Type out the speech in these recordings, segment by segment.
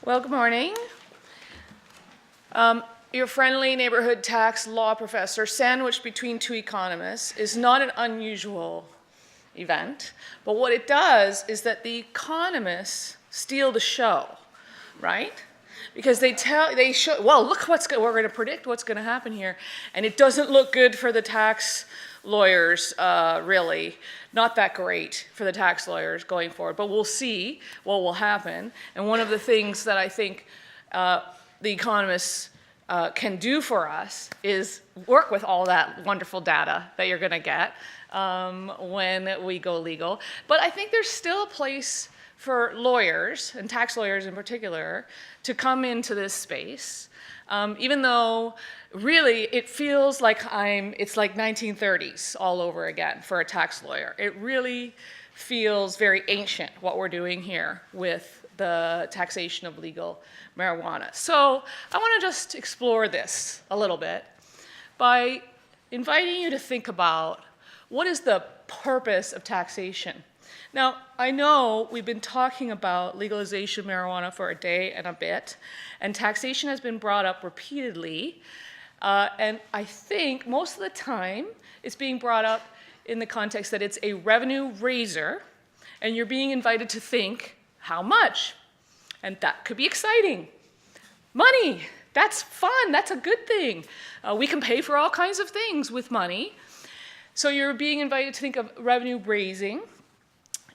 Well, good morning. Your friendly neighborhood tax law professor sandwiched between two economists is not an unusual event, but what it does is that the economists steal the show, right? Because they show, well, look we're going to predict what's going to happen here, and it doesn't look good for the tax lawyers, really. Not that great for the tax lawyers going forward, but we'll see what will happen. And one of the things that I think the economists can do for us is work with all that wonderful data that you're going to get when we go legal. But I think there's still a place for lawyers, and tax lawyers in particular, to come into this space, even though really it feels like it's like 1930s all over again for a tax lawyer. It really feels very ancient what we're doing here with the taxation of legal marijuana. So I want to just explore this a little bit by inviting you to think about what is the purpose of taxation. Now, I know we've been talking about legalization of marijuana for a day and a bit, and taxation has been brought up repeatedly, and I think most of the time it's being brought up in the context that it's a revenue raiser, and you're being invited to think, how much? And that could be exciting. Money, that's fun, that's a good thing. We can pay for all kinds of things with money. So you're being invited to think of revenue raising,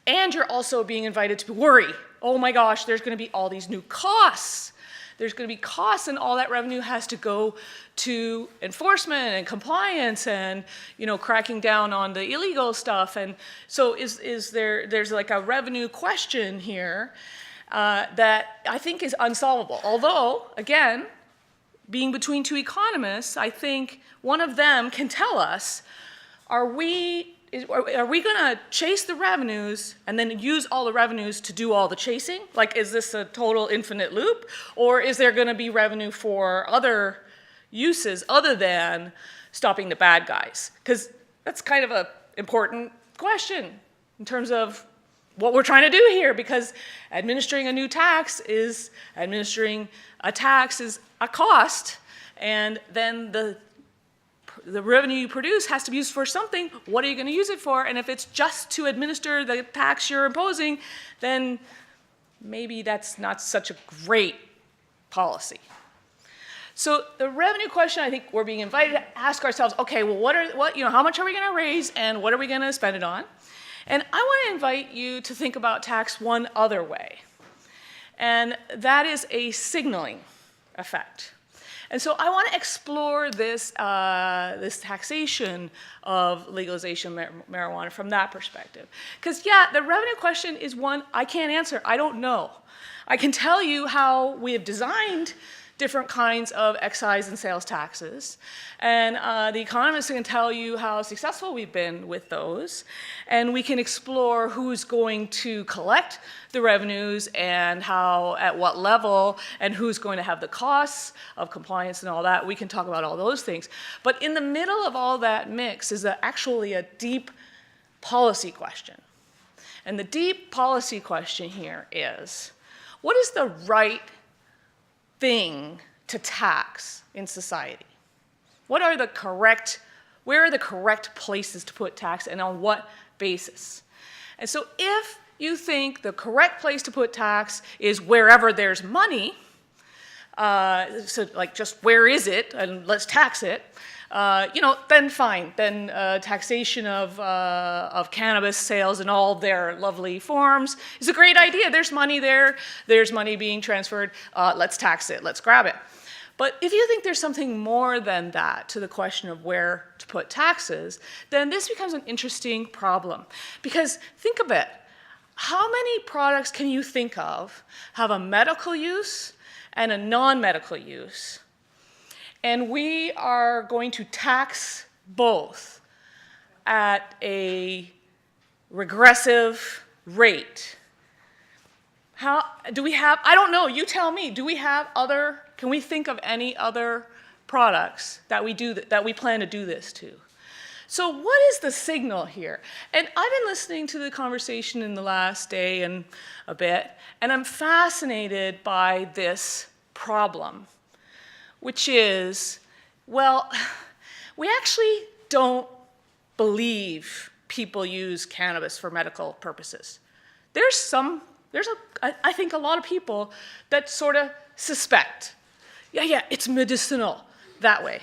and you're also being invited to worry. Oh my gosh, there's going to be all these new costs. There's going to be costs, and all that revenue has to go to enforcement and compliance and, you know, cracking down on the illegal stuff. And so there's like a revenue question here that I think is unsolvable. Although, again, being between two economists, I think one of them can tell us, are we going to chase the revenues and then use all the revenues to do all the chasing? Like, is this a total infinite loop? Or is there going to be revenue for other uses other than stopping the bad guys? Because that's kind of an important question in terms of what we're trying to do here, because administering a new tax is administering a tax is a cost, and then the revenue you produce has to be used for something. What are you going to use it for? And if it's just to administer the tax you're imposing, then maybe that's not such a great policy. So the revenue question, I think we're being invited to ask ourselves, okay, well, how much are we going to raise, and what are we going to spend it on? And I want to invite you to think about tax one other way, and that is a signaling effect. And so I want to explore this taxation of legalization of marijuana from that perspective. Because, yeah, the revenue question is one I can't answer. I don't know. I can tell you how we have designed different kinds of excise and sales taxes. And the economists can tell you how successful we've been with those. And we can explore who's going to collect the revenues and how, at what level, and who's going to have the costs of compliance and all that. We can talk about all those things. But in the middle of all that mix is actually a deep policy question. And the deep policy question here is, what is the right thing to tax in society? Where are the correct places to put tax, and on what basis? And so if you think the correct place to put tax is wherever there's money, so like just where is it, and let's tax it, then fine. Then taxation of cannabis sales in all their lovely forms is a great idea. There's money there. There's money being transferred. Let's tax it. Let's grab it. But if you think there's something more than that to the question of where to put taxes, then this becomes an interesting problem. Because think of it. How many products can you think of have a medical use and a non-medical use? And we are going to tax both at a regressive rate. How do we have, I don't know, you tell me, can we think of any other products that we plan to do this to? So what is the signal here? And I've been listening to the conversation in the last day and a bit, and I'm fascinated by this problem, which is, well, we actually don't believe people use cannabis for medical purposes. I think a lot of people that sort of suspect, yeah, it's medicinal that way.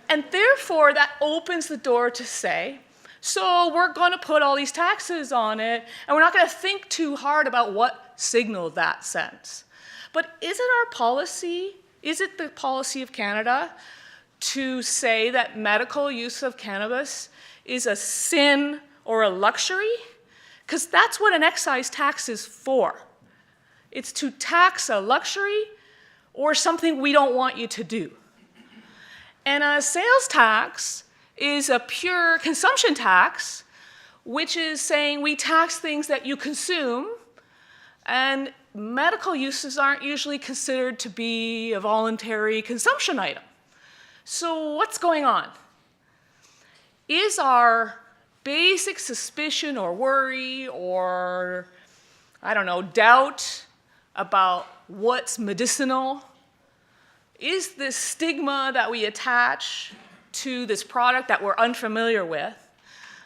And therefore, that opens the door to say, so we're going to put all these taxes on it, and we're not going to think too hard about what signal that sends. But is it our policy, is it the policy of Canada to say that medical use of cannabis is a sin or a luxury? Because that's what an excise tax is for. It's to tax a luxury or something we don't want you to do. And a sales tax is a pure consumption tax, which is saying we tax things that you consume, and medical uses aren't usually considered to be a voluntary consumption item. So what's going on? Is our basic suspicion or worry or, I don't know, doubt about what's medicinal, is this stigma that we attach to this product that we're unfamiliar with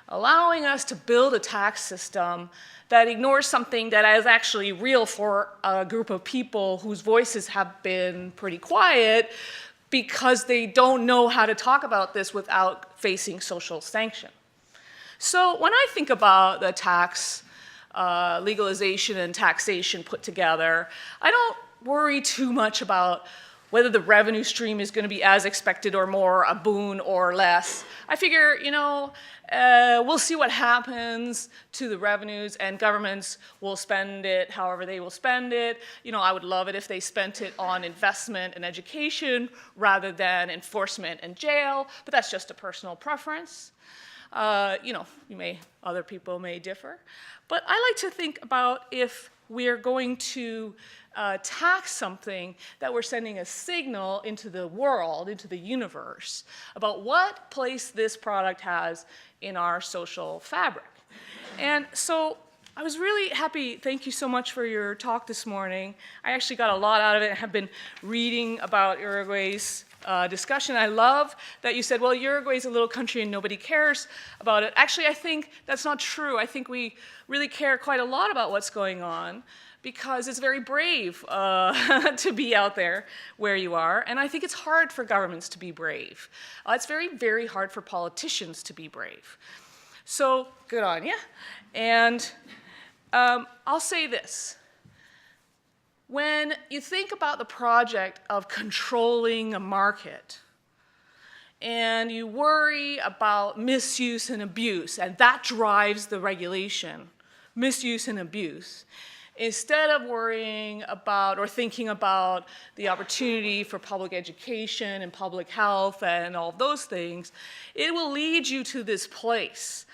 allowing us to build a tax system that ignores something that is actually real for a group of people whose voices have been pretty quiet because they don't know how to talk about this without facing social sanction? So when I think about the tax legalization and taxation put together, I don't worry too much about whether the revenue stream is going to be as expected or more a boon or less. I figure, we'll see what happens to the revenues, and governments will spend it however they will spend it. I would love it if they spent it on investment and education rather than enforcement and jail, but that's just a personal preference. Other people may differ. But I like to think about if we're going to tax something, that we're sending a signal into the world, into the universe, about what place this product has in our social fabric. And so I was really happy. Thank you so much for your talk this morning. I actually got a lot out of it. I have been reading about Uruguay's discussion. I love that you said, well, Uruguay's a little country and nobody cares about it. Actually, I think that's not true. I think we really care quite a lot about what's going on, because it's very brave to be out there where you are. And I think it's hard for governments to be brave. It's very, very hard for politicians to be brave. So good on you. And I'll say this. When you think about the project of controlling a market, and you worry about misuse and abuse, and that drives the regulation, misuse and abuse, instead of worrying about or thinking about the opportunity for public education and public health and all those things, it will lead you to this place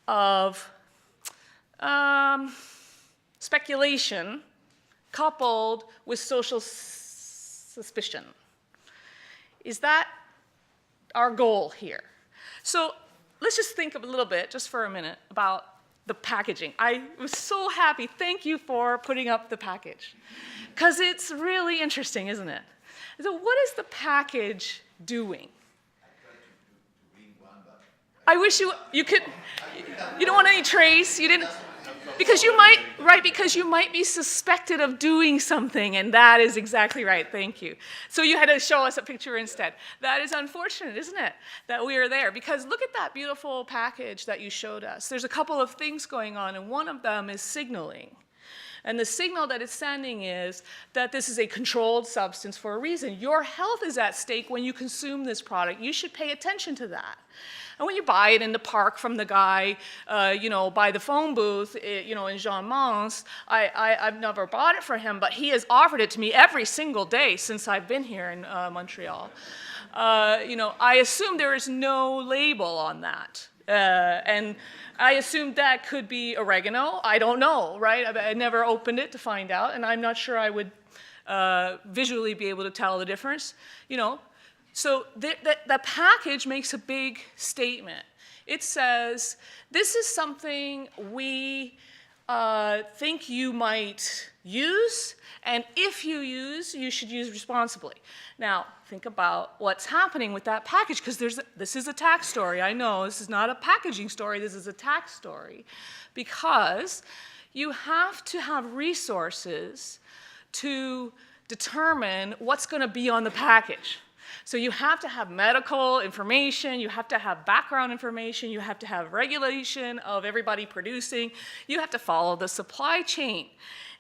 of speculation coupled with social suspicion. Is that our goal here? So let's just think a little bit, just for a minute, about the packaging. I was so happy. Thank you for putting up the package, because it's really interesting, isn't it? So what is the package doing? I wish you could. You don't want any trace. You didn't. Because you might, right, because you might be suspected of doing something, and that is exactly right, thank you. So you had to show us a picture instead. That is unfortunate, isn't it, that we are there? Because look at that beautiful package that you showed us. There's a couple of things going on, and one of them is signaling. And the signal that it's sending is that this is a controlled substance for a reason. Your health is at stake when you consume this product. You should pay attention to that. And when you buy it in the park from the guy, by the phone booth, in Jean Mance, I've never bought it for him, but he has offered it to me every single day since I've been here in Montreal. I assume there is no label on that. And I assumed that could be oregano. I don't know, right? I never opened it to find out, and I'm not sure I would visually be able to tell the difference. So the package makes a big statement. It says, this is something we think you might use, and if you use, you should use responsibly. Now, think about what's happening with that package, because this is a tax story. I know this is not a packaging story, this is a tax story, because you have to have resources to determine what's going to be on the package. So you have to have medical information, you have to have background information, you have to have regulation of everybody producing, you have to follow the supply chain.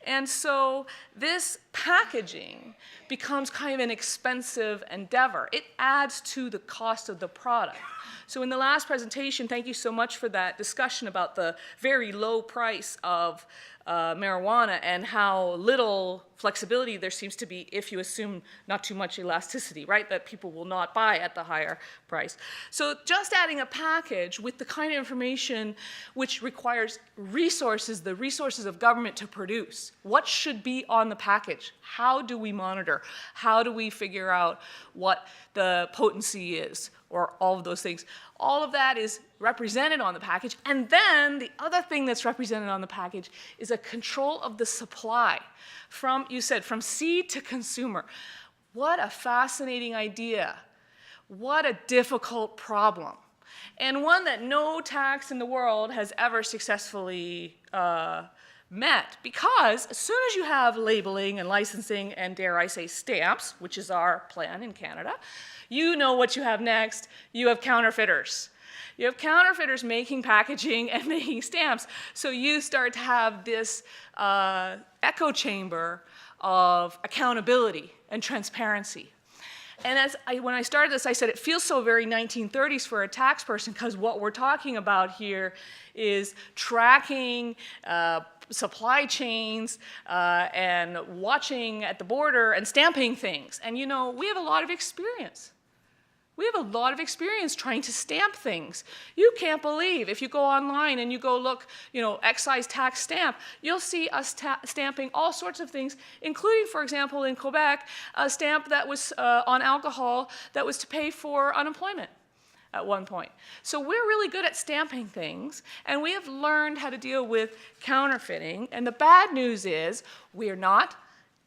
And so this packaging becomes kind of an expensive endeavor. It adds to the cost of the product. So in the last presentation, thank you so much for that discussion about the very low price of marijuana and how little flexibility there seems to be if you assume not too much elasticity, right? That people will not buy at the higher price. So just adding a package with the kind of information which requires resources, the resources of government to produce. What should be on the package? How do we monitor? How do we figure out what the potency is? Or all of those things. All of that is represented on the package. And then the other thing that's represented on the package is a control of the supply from, you said, from seed to consumer. What a fascinating idea. What a difficult problem. And one that no tax in the world has ever successfully met, because as soon as you have labeling and licensing and, dare I say, stamps, which is our plan in Canada, you know what you have next. You have counterfeiters. You have counterfeiters making packaging and making stamps. So you start to have this echo chamber of accountability and transparency. And when I started this, I said it feels so very 1930s for a tax person, because what we're talking about here is tracking supply chains and watching at the border and stamping things. And you know, we have a lot of experience. We have a lot of experience trying to stamp things. You can't believe, if you go online and you go look, you know, excise tax stamp, you'll see us stamping all sorts of things, including, for example, in Quebec, a stamp that was on alcohol that was to pay for unemployment at one point. So we're really good at stamping things, and we have learned how to deal with counterfeiting. And the bad news is we're not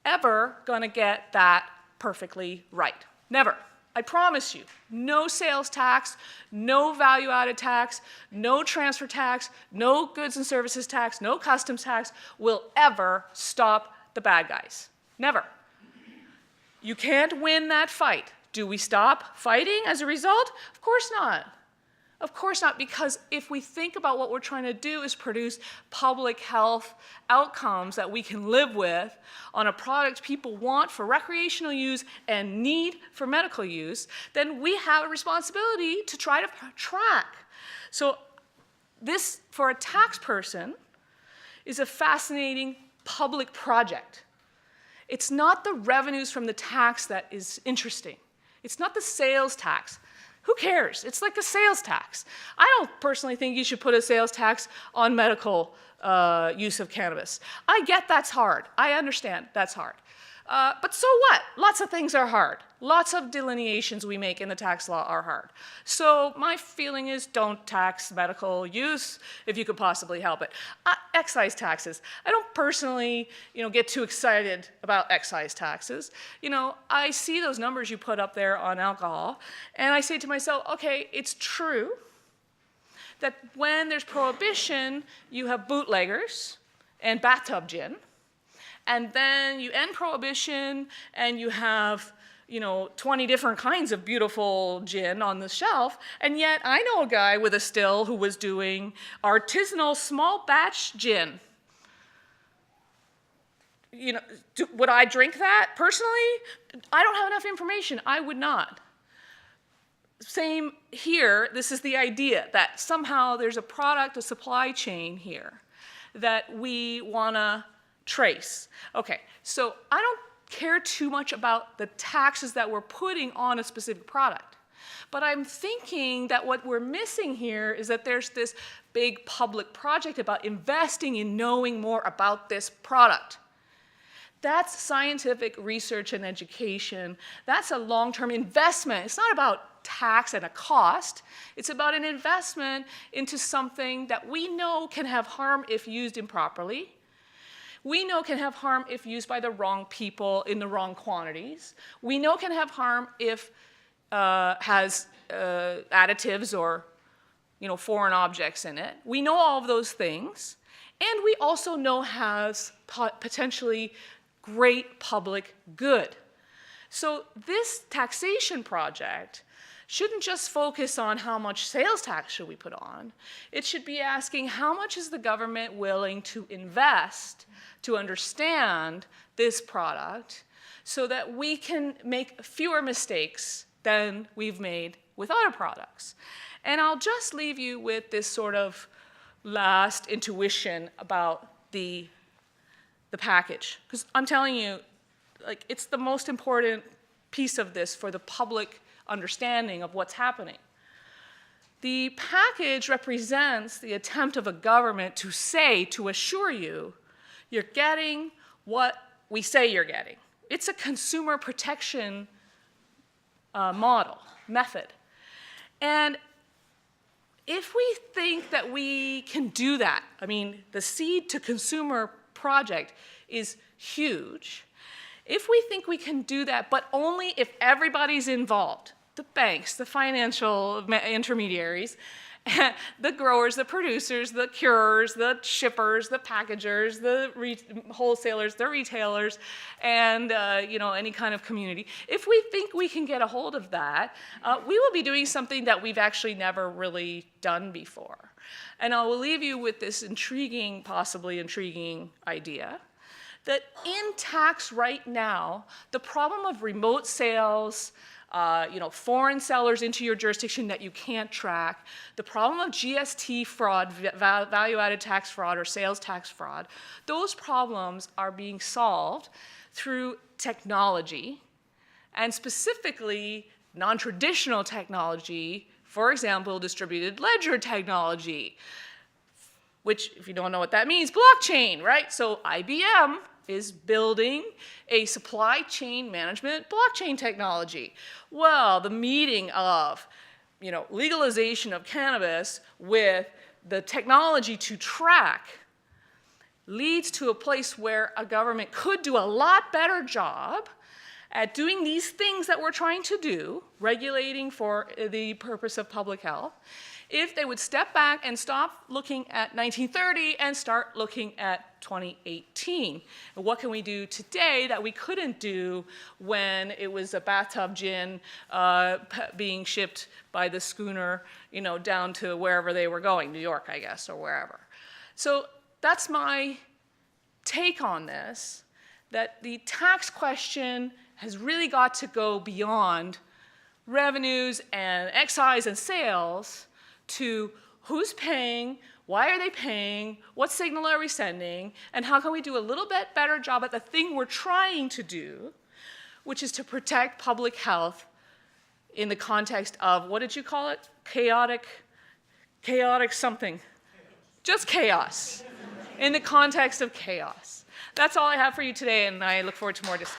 ever going to get that perfectly right. Never. I promise you, no sales tax, no value-added tax, no transfer tax, no goods and services tax, no customs tax will ever stop the bad guys. Never. You can't win that fight. Do we stop fighting as a result? Of course not. Of course not, because if we think about what we're trying to do is produce public health outcomes that we can live with on a product people want for recreational use and need for medical use, then we have a responsibility to try to track. So this, for a tax person, is a fascinating public project. It's not the revenues from the tax that is interesting. It's not the sales tax. Who cares? It's like a sales tax. I don't personally think you should put a sales tax on medical use of cannabis. I get that's hard. I understand that's hard. But so what? Lots of things are hard. Lots of delineations we make in the tax law are hard. So my feeling is don't tax medical use if you could possibly help it. Excise taxes. I don't personally, get too excited about excise taxes. I see those numbers you put up there on alcohol, and I say to myself, okay, it's true that when there's prohibition, you have bootleggers and bathtub gin. And then you end prohibition and you have, 20 different kinds of beautiful gin on the shelf. And yet I know a guy with a still who was doing artisanal small batch gin. Would I drink that personally? I don't have enough information. I would not. Same here. This is the idea that somehow there's a product, a supply chain here that we want to trace. Okay, so I don't care too much about the taxes that we're putting on a specific product. But I'm thinking that what we're missing here is that there's this big public project about investing in knowing more about this product. That's scientific research and education. That's a long-term investment. It's not about tax and a cost. It's about an investment into something that we know can have harm if used improperly. We know can have harm if used by the wrong people in the wrong quantities. We know can have harm if has additives or foreign objects in it. We know all of those things. And we also know has potentially great public good. So this taxation project shouldn't just focus on how much sales tax should we put on. It should be asking how much is the government willing to invest to understand this product so that we can make fewer mistakes than we've made with other products. And I'll just leave you with this sort of last intuition about the package. Because I'm telling you, it's the most important piece of this for the public understanding of what's happening. The package represents the attempt of a government to say, to assure you, you're getting what we say you're getting. It's a consumer protection method. And if we think that we can do that, I mean, the seed to consumer project is huge. If we think we can do that, but only if everybody's involved, the banks, the financial intermediaries, the growers, the producers, the curers, the shippers, the packagers, the wholesalers, the retailers, and any kind of community. If we think we can get a hold of that, we will be doing something that we've actually never really done before. And I will leave you with this intriguing, possibly intriguing idea that in tax right now, the problem of remote sales, foreign sellers into your jurisdiction that you can't track, the problem of GST fraud, value-added tax fraud, or sales tax fraud, those problems are being solved through technology, and specifically non-traditional technology, for example, distributed ledger technology, which, if you don't know what that means, blockchain, right? So IBM is building a supply chain management blockchain technology. Well, the meeting of legalization of cannabis with the technology to track leads to a place where a government could do a lot better job at doing these things that we're trying to do, regulating for the purpose of public health, if they would step back and stop looking at 1930 and start looking at 2018. And what can we do today that we couldn't do when it was a bathtub gin being shipped by the schooner, down to wherever they were going, New York, I guess, or wherever. So that's my take on this, that the tax question has really got to go beyond revenues and excise and sales to who's paying, why are they paying, what signal are we sending, and how can we do a little bit better job at the thing we're trying to do, which is to protect public health in the context of, what did you call it? Chaotic something. Just chaos. In the context of chaos. That's all I have for you today, and I look forward to more discussion.